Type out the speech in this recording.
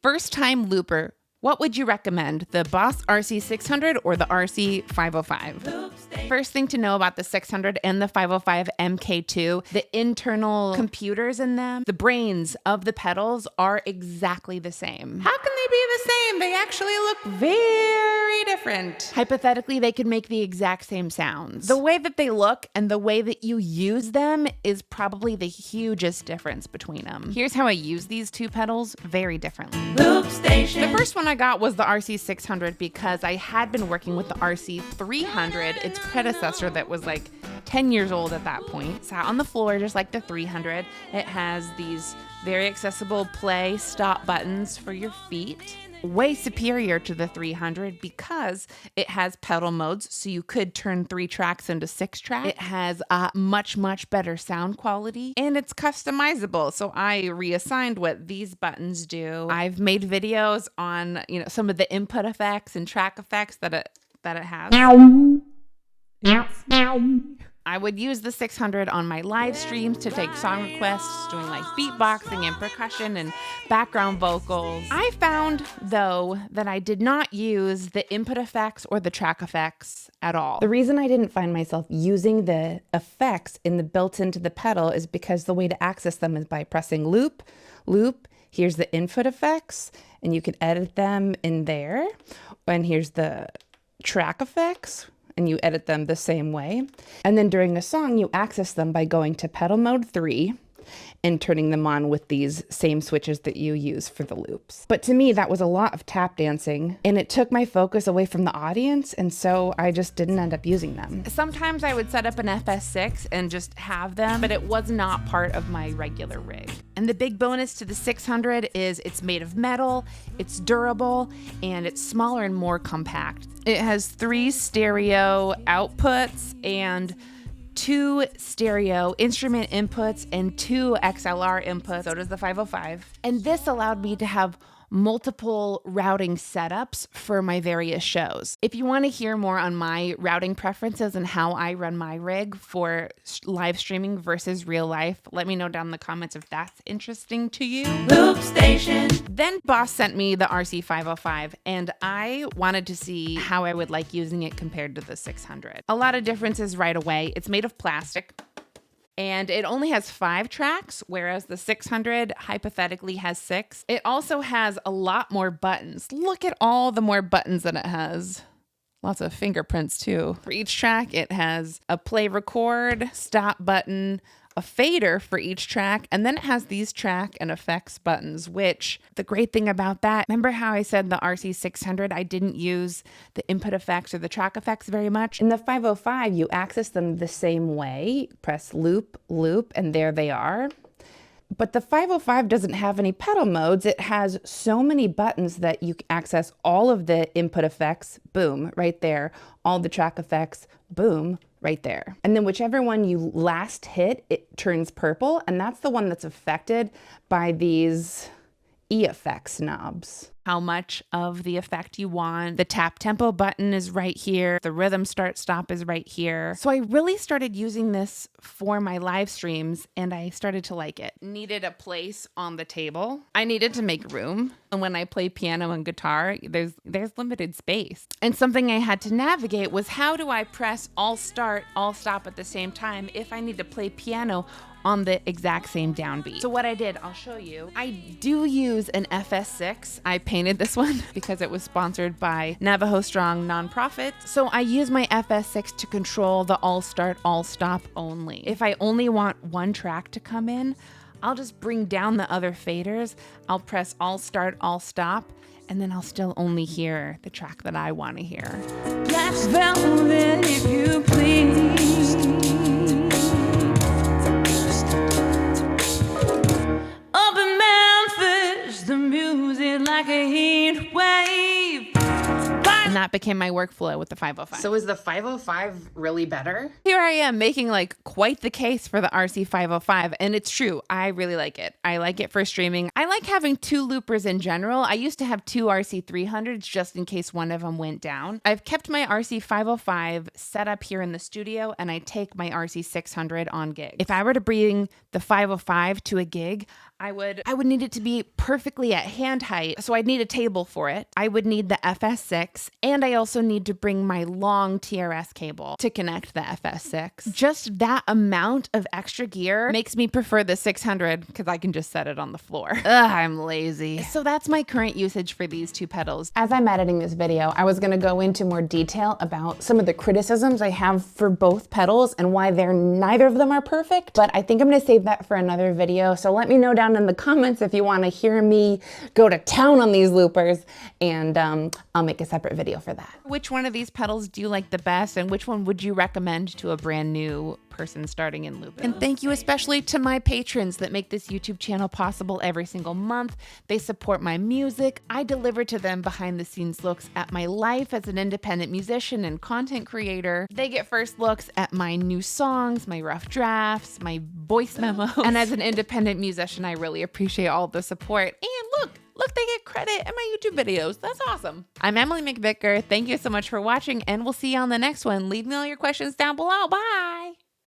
First time looper, what would you recommend? The Boss RC-600 or the RC-505? First thing to know about the 600 and the 505 mk2, the internal computers in them, the brains of the pedals are exactly the same. How can they be the same? They actually look very different. Hypothetically, they could make the exact same sounds. The way that they look and the way that you use them is probably the hugest difference between them. Here's how I use these two pedals very differently. Loop station. The first one I got was the RC-600 because I had been working with the RC-300, its predecessor that was like 10 years old at that point. Sat on the floor just like the 300. It has these very accessible play stop buttons for your feet. Way superior to the 300 because it has pedal modes, so you could turn 3 tracks into 6 tracks. It has a much better sound quality, and it's customizable. So I reassigned what these buttons do. I've made videos on, some of the input effects and track effects that it has. I would use the 600 on my live streams to take song requests, doing like beatboxing and percussion and background vocals. I found, though, that I did not use the input effects or the track effects at all. The reason I didn't find myself using the effects built into the pedal is because the way to access them is by pressing loop. Here's the input effects, and you can edit them in there. And here's the track effects, and you edit them the same way. And then during a song, you access them by going to pedal mode 3 and turning them on with these same switches that you use for the loops. But to me, that was a lot of tap dancing, and it took my focus away from the audience, and so I just didn't end up using them. Sometimes I would set up an FS6 and just have them, but it was not part of my regular rig. And the big bonus to the 600 is it's made of metal, it's durable, and it's smaller and more compact. It has 3 stereo outputs and 2 stereo instrument inputs and 2 XLR inputs. So does the 505. And this allowed me to have multiple routing setups for my various shows. If you want to hear more on my routing preferences and how I run my rig for live streaming versus real life, let me know down in the comments if that's interesting to you. Loop station. Then Boss sent me the RC-505, and I wanted to see how I would like using it compared to the 600. A lot of differences right away. It's made of plastic, and it only has 5 tracks, whereas the 600 hypothetically has 6. It also has a lot more buttons. Look at all the more buttons that it has. Lots of fingerprints too. For each track, it has a play record, stop button, a fader for each track, and then it has these track and effects buttons, which the great thing about that, remember how I said the RC-600, I didn't use the input effects or the track effects very much? In the 505, you access them the same way. Press loop, and there they are. But the 505 doesn't have any pedal modes. It has so many buttons that you can access all of the input effects, boom, right there. All the track effects, boom, right there. And then whichever one you last hit, it turns purple, and that's the one that's affected by these E-effects knobs. How much of the effect you want. The tap tempo button is right here. The rhythm start stop is right here. So I really started using this for my live streams, and I started to like it. Needed a place on the table. I needed to make room. And when I play piano and guitar, there's limited space. And something I had to navigate was, how do I press all start, all stop at the same time if I need to play piano on the exact same downbeat? So what I did, I'll show you. I do use an FS6. I painted this one because it was sponsored by Navajo Strong nonprofit. So I use my FS6 to control the all start, all stop only. If I only want one track to come in, I'll just bring down the other faders. I'll press all start, all stop, and then I'll still only hear the track that I want to hear. Black velvet, if you please. Up in Memphis, the music like a heat wave. And that became my workflow with the 505. So is the 505 really better? Here I am making like quite the case for the RC-505, and it's true. I really like it. I like it for streaming. I like having 2 loopers in general. I used to have 2 RC-300s just in case one of them went down. I've kept my RC-505 set up here in the studio, and I take my RC-600 on gigs. If I were to bring the 505 to a gig, I would need it to be perfectly at hand height, so I'd need a table for it. I would need the FS6, and I also need to bring my long TRS cable to connect the FS6. Just that amount of extra gear makes me prefer the 600 because I can just set it on the floor. Ugh, I'm lazy. So that's my current usage for these two pedals. As I'm editing this video, I was gonna go into more detail about some of the criticisms I have for both pedals and why neither of them are perfect, but I think I'm gonna save that for another video. So let me know down in the comments if you wanna hear me go to town on these loopers, and I'll make a separate video for that. Which one of these pedals do you like the best, and which one would you recommend to a brand new person starting in looping? And thank you especially to my patrons that make this YouTube channel possible every single month. They support my music. I deliver to them behind the scenes looks at my life as an independent musician and content creator. They get first looks at my new songs, my rough drafts, my voice memos. And as an independent musician, I really appreciate all the support. And look, they get credit in my YouTube videos. That's awesome. I'm Emily McVicker. Thank you so much for watching, and we'll see you on the next one. Leave me all your questions down below. Bye.